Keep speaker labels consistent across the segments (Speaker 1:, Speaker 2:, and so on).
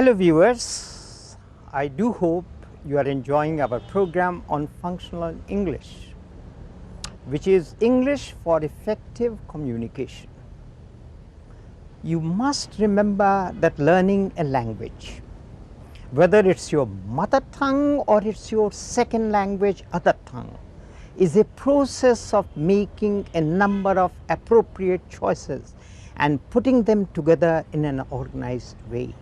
Speaker 1: Hello viewers, I do hope you are enjoying our program on functional English, which is English for effective communication. You must remember that learning a language, whether it's your mother tongue or it's your second language, other tongue, is a process of making a number of appropriate choices and putting them together in an organized way.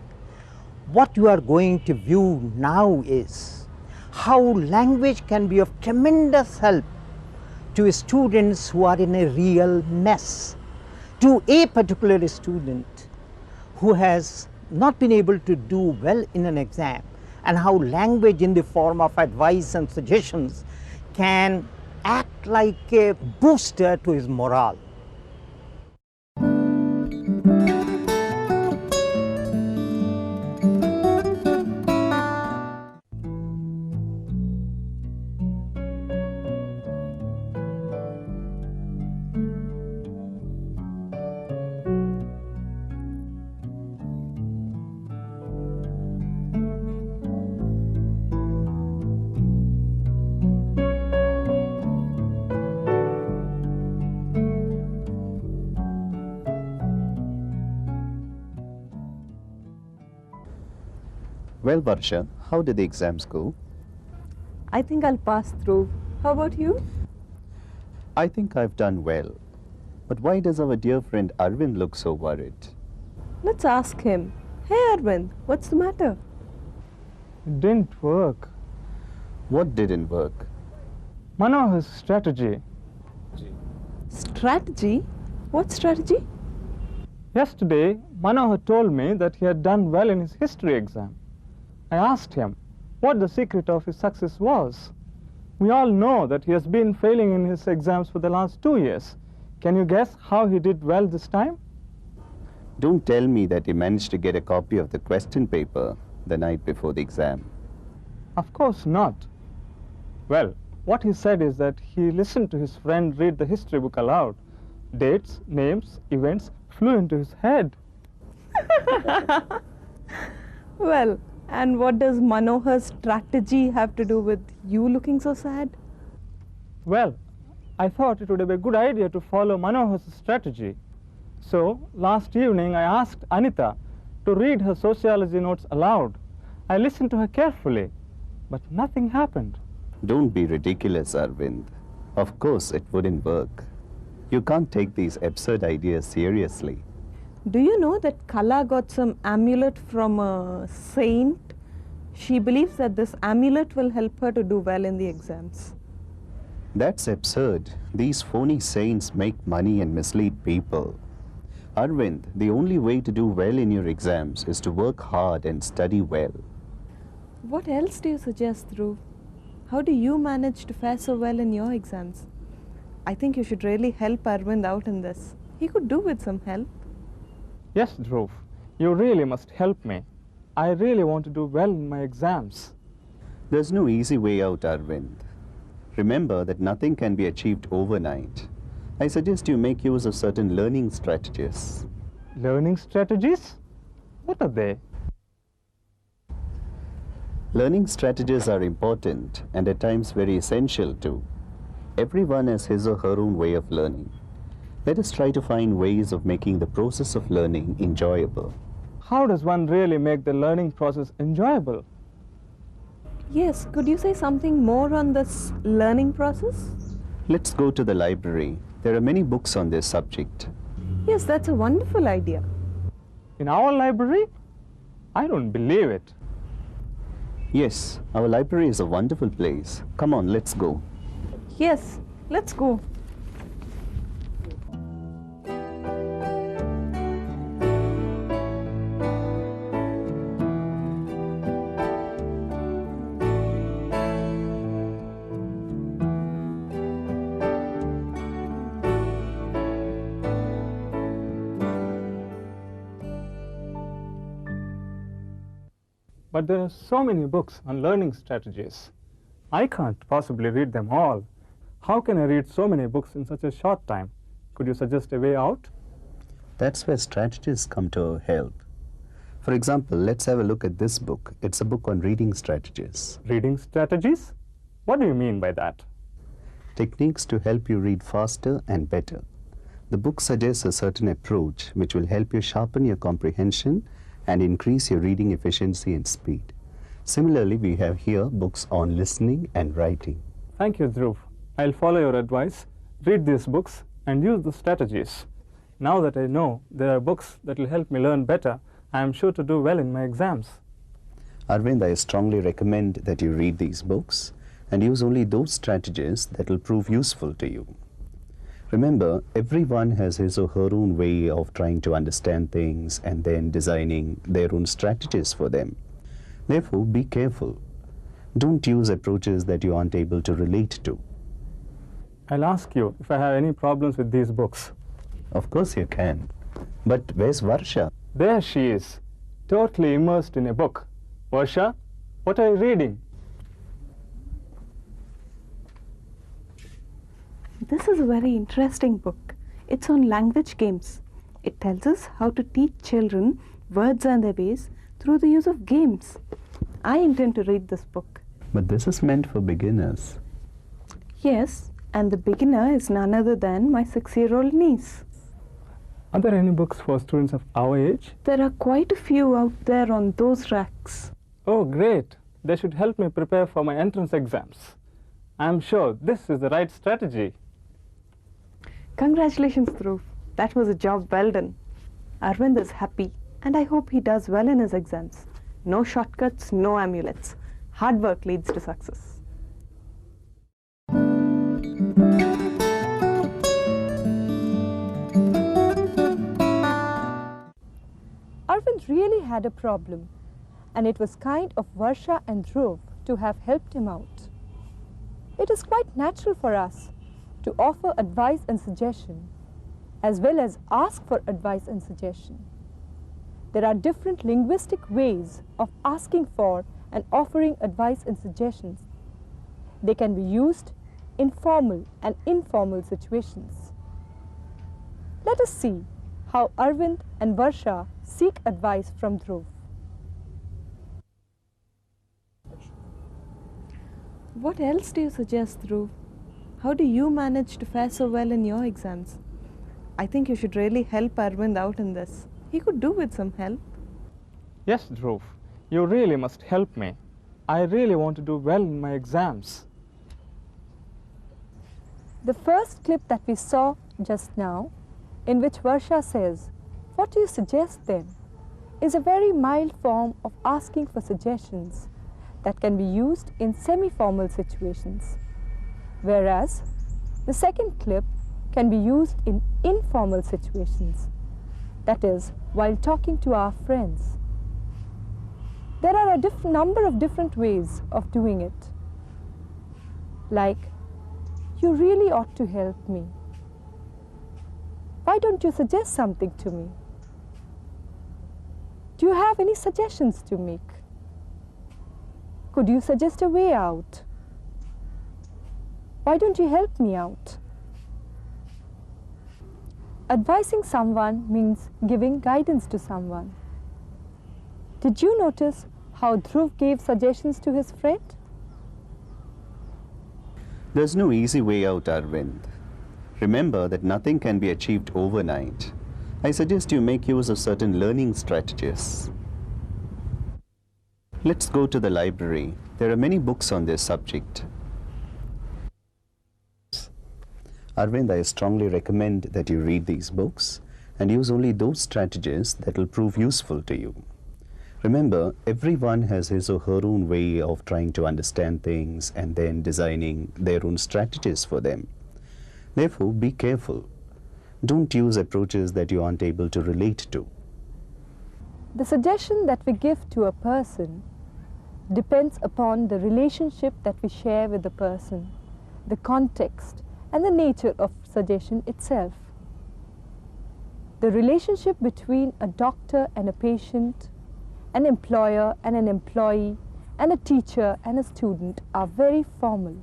Speaker 1: What you are going to view now is how language can be of tremendous help to students who are in a real mess, to a particular student who has not been able to do well in an exam, and how language in the form of advice and suggestions can act like a booster to his morale.
Speaker 2: Well, Varsha, how did the exams go?
Speaker 3: I think I'll pass through. How about you?
Speaker 2: I think I've done well. But why does our dear friend Arvind look so worried?
Speaker 3: Let's ask him. Hey Arvind, what's the matter?
Speaker 4: It didn't work.
Speaker 2: What didn't work?
Speaker 4: Manohar's strategy.
Speaker 3: Strategy? What strategy?
Speaker 4: Yesterday, Manohar told me that he had done well in his history exam. I asked him what the secret of his success was. We all know that he has been failing in his exams for the last 2 years. Can you guess how he did well this time?
Speaker 2: Don't tell me that he managed to get a copy of the question paper the night before the exam.
Speaker 4: Of course not. Well, what he said is that he listened to his friend read the history book aloud. Dates, names, events flew into his head.
Speaker 3: Well, and what does Manohar's strategy have to do with you looking so sad?
Speaker 4: Well, I thought it would be a good idea to follow Manohar's strategy. So, last evening I asked Anita to read her sociology notes aloud. I listened to her carefully, but nothing happened.
Speaker 2: Don't be ridiculous, Arvind. Of course it wouldn't work. You can't take these absurd ideas seriously.
Speaker 3: Do you know that Kala got some amulet from a saint? She believes that this amulet will help her to do well in the exams.
Speaker 2: That's absurd. These phony saints make money and mislead people. Arvind, the only way to do well in your exams is to work hard and study well.
Speaker 3: What else do you suggest, Dhruv? How do you manage to fare so well in your exams? I think you should really help Arvind out in this. He could do with some help.
Speaker 4: Yes, Dhruv, you really must help me. I really want to do well in my exams.
Speaker 2: There's no easy way out, Arvind. Remember that nothing can be achieved overnight. I suggest you make use of certain learning strategies.
Speaker 4: Learning strategies? What are they?
Speaker 2: Learning strategies are important and at times very essential too. Everyone has his or her own way of learning. Let us try to find ways of making the process of learning enjoyable.
Speaker 4: How does one really make the learning process enjoyable?
Speaker 3: Yes, could you say something more on this learning process?
Speaker 2: Let's go to the library. There are many books on this subject.
Speaker 3: Yes, that's a wonderful idea.
Speaker 4: In our library? I don't believe it.
Speaker 2: Yes, our library is a wonderful place. Come on, let's go.
Speaker 3: Yes, let's go.
Speaker 4: But there are so many books on learning strategies. I can't possibly read them all. How can I read so many books in such a short time? Could you suggest a way out?
Speaker 2: That's where strategies come to our help. For example, let's have a look at this book. It's a book on reading strategies.
Speaker 4: Reading strategies? What do you mean by that?
Speaker 2: Techniques to help you read faster and better. The book suggests a certain approach which will help you sharpen your comprehension and increase your reading efficiency and speed. Similarly, we have here books on listening and writing.
Speaker 4: Thank you, Dhruv. I'll follow your advice, read these books, and use the strategies. Now that I know there are books that will help me learn better, I am sure to do well in my exams.
Speaker 2: Arvind, I strongly recommend that you read these books and use only those strategies that will prove useful to you. Remember, everyone has his or her own way of trying to understand things and then designing their own strategies for them. Therefore, be careful. Don't use approaches that you aren't able to relate to.
Speaker 4: I'll ask you if I have any problems with these books.
Speaker 2: Of course you can. But where's Varsha?
Speaker 4: There she is, totally immersed in a book. Varsha, what are you reading?
Speaker 3: This is a very interesting book. It's on language games. It tells us how to teach children words and their ways through the use of games. I intend to read this book.
Speaker 2: But this is meant for beginners.
Speaker 3: Yes, and the beginner is none other than my 6-year-old niece.
Speaker 4: Are there any books for students of our age?
Speaker 3: There are quite a few out there on those racks.
Speaker 4: Oh, great. They should help me prepare for my entrance exams. I'm sure this is the right strategy.
Speaker 3: Congratulations, Dhruv. That was a job well done. Arvind is happy, and I hope he does well in his exams. No shortcuts, no amulets. Hard work leads to success.
Speaker 5: Arvind really had a problem, and it was kind of Varsha and Dhruv to have helped him out. It is quite natural for us to offer advice and suggestion, as well as ask for advice and suggestion. There are different linguistic ways of asking for and offering advice and suggestions. They can be used in formal and informal situations. Let us see how Arvind and Varsha seek advice from Dhruv.
Speaker 3: What else do you suggest, Dhruv? How do you manage to fare so well in your exams? I think you should really help Arvind out in this. He could do with some help.
Speaker 4: Yes, Dhruv, you really must help me. I really want to do well in my exams.
Speaker 5: The first clip that we saw just now, in which Varsha says, "What do you suggest then?" is a very mild form of asking for suggestions that can be used in semi-formal situations. Whereas the second clip can be used in informal situations, that is, while talking to our friends. There are a number of different ways of doing it, like, "You really ought to help me. Why don't you suggest something to me? Do you have any suggestions to make? Could you suggest a way out? Why don't you help me out?" Advising someone means giving guidance to someone. Did you notice how Dhruv gave suggestions to his friend?
Speaker 2: There's no easy way out, Arvind. Remember that nothing can be achieved overnight. I suggest you make use of certain learning strategies. Let's go to the library. There are many books on this subject. Arvind, I strongly recommend that you read these books and use only those strategies that will prove useful to you. Remember, everyone has his or her own way of trying to understand things and then designing their own strategies for them. Therefore, be careful. Don't use approaches that you aren't able to relate to.
Speaker 5: The suggestion that we give to a person depends upon the relationship that we share with the person, the context, and the nature of suggestion itself. The relationship between a doctor and a patient, an employer and an employee, and a teacher and a student are very formal.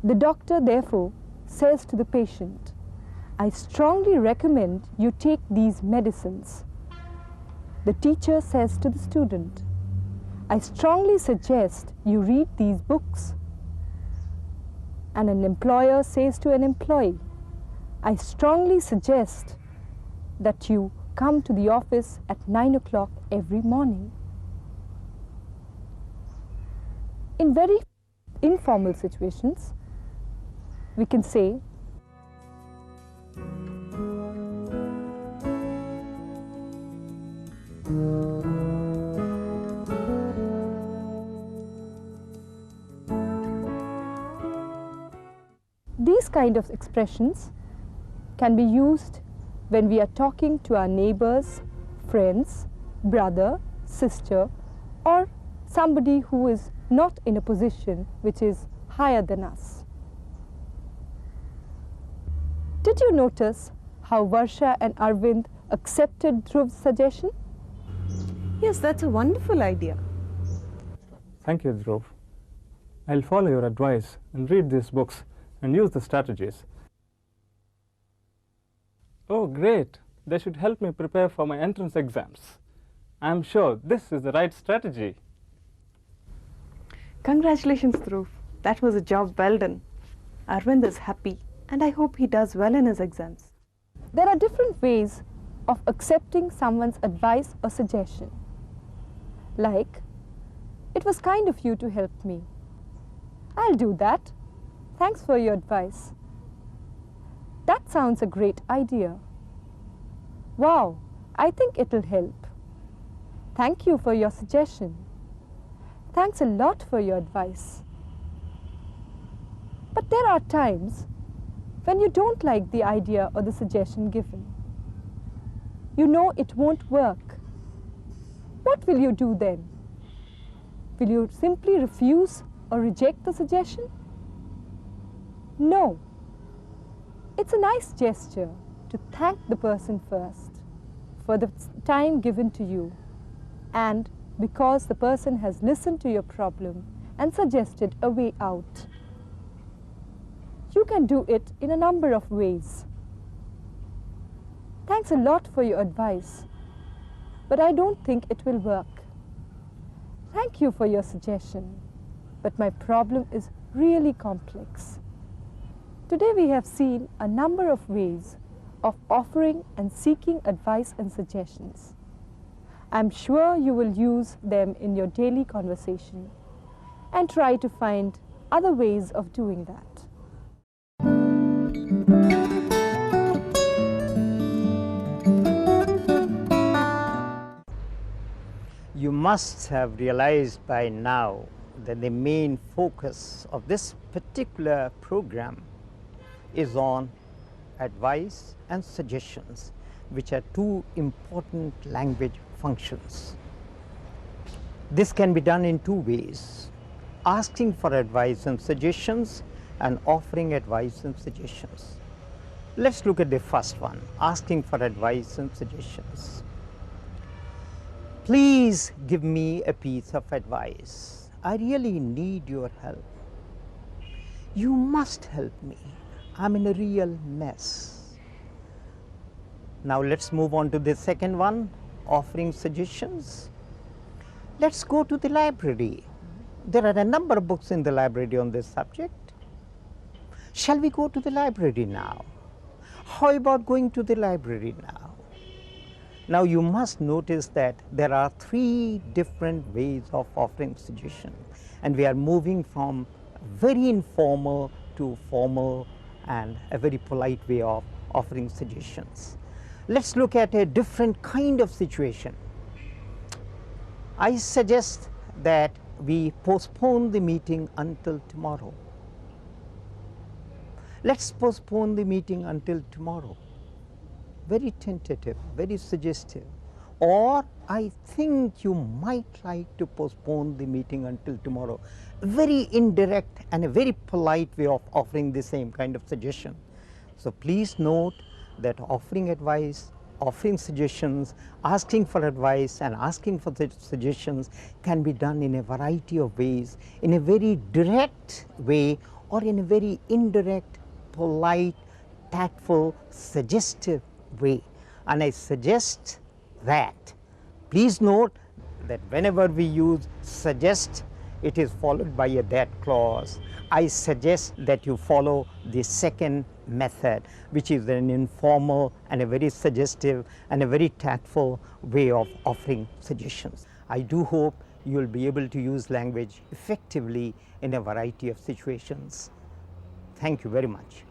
Speaker 5: The doctor, therefore, says to the patient, "I strongly recommend you take these medicines." the teacher says to the student, "I strongly suggest you read these books." And an employer says to an employee, "I strongly suggest that you come to the office at 9 o'clock every morning." In very informal situations, we can say, these kind of expressions can be used when we are talking to our neighbors, friends, brother, sister, or somebody who is not in a position which is higher than us. Did you notice how Varsha and Arvind accepted Dhruv's suggestion?
Speaker 3: Yes, that's a wonderful idea.
Speaker 4: Thank you, Dhruv. I'll follow your advice and read these books and use the strategies. Oh, great. They should help me prepare for my entrance exams. I'm sure this is the right strategy.
Speaker 3: Congratulations, Dhruv. That was a job well done. Arvind is happy, and I hope he does well in his exams.
Speaker 5: There are different ways of accepting someone's advice or suggestion. Like, "It was kind of you to help me. I'll do that. Thanks for your advice. That sounds a great idea. Wow, I think it'll help. Thank you for your suggestion. Thanks a lot for your advice." But there are times when you don't like the idea or the suggestion given. You know it won't work. What will you do then? Will you simply refuse or reject the suggestion? No. It's a nice gesture to thank the person first for the time given to you, and because the person has listened to your problem and suggested a way out. You can do it in a number of ways. "Thanks a lot for your advice, but I don't think it will work. Thank you for your suggestion, but my problem is really complex." Today we have seen a number of ways of offering and seeking advice and suggestions. I'm sure you will use them in your daily conversation and try to find other ways of doing that.
Speaker 1: You must have realized by now that the main focus of this particular program is on advice and suggestions, which are two important language functions. This can be done in two ways: asking for advice and suggestions and offering advice and suggestions. Let's look at the first one, asking for advice and suggestions. Please give me a piece of advice. I really need your help. You must help me. I'm in a real mess. Now let's move on to the second one, offering suggestions. Let's go to the library. There are a number of books in the library on this subject. Shall we go to the library now? How about going to the library now? Now you must notice that there are three different ways of offering suggestion, and we are moving from very informal to formal and a very polite way of offering suggestions. Let's look at a different kind of situation. I suggest that we postpone the meeting until tomorrow. Let's postpone the meeting until tomorrow. Very tentative, very suggestive. Or I think you might like to postpone the meeting until tomorrow. Very indirect and a very polite way of offering the same kind of suggestion. So please note that offering advice, offering suggestions, asking for advice and asking for suggestions can be done in a variety of ways, in a very direct way or in a very indirect, polite, tactful, suggestive way. And I suggest that Please note that whenever we use suggest, it is followed by a that clause. I suggest that you follow the second method, which is an informal and a very suggestive and a very tactful way of offering suggestions. I do hope you will be able to use language effectively in a variety of situations. Thank you very much.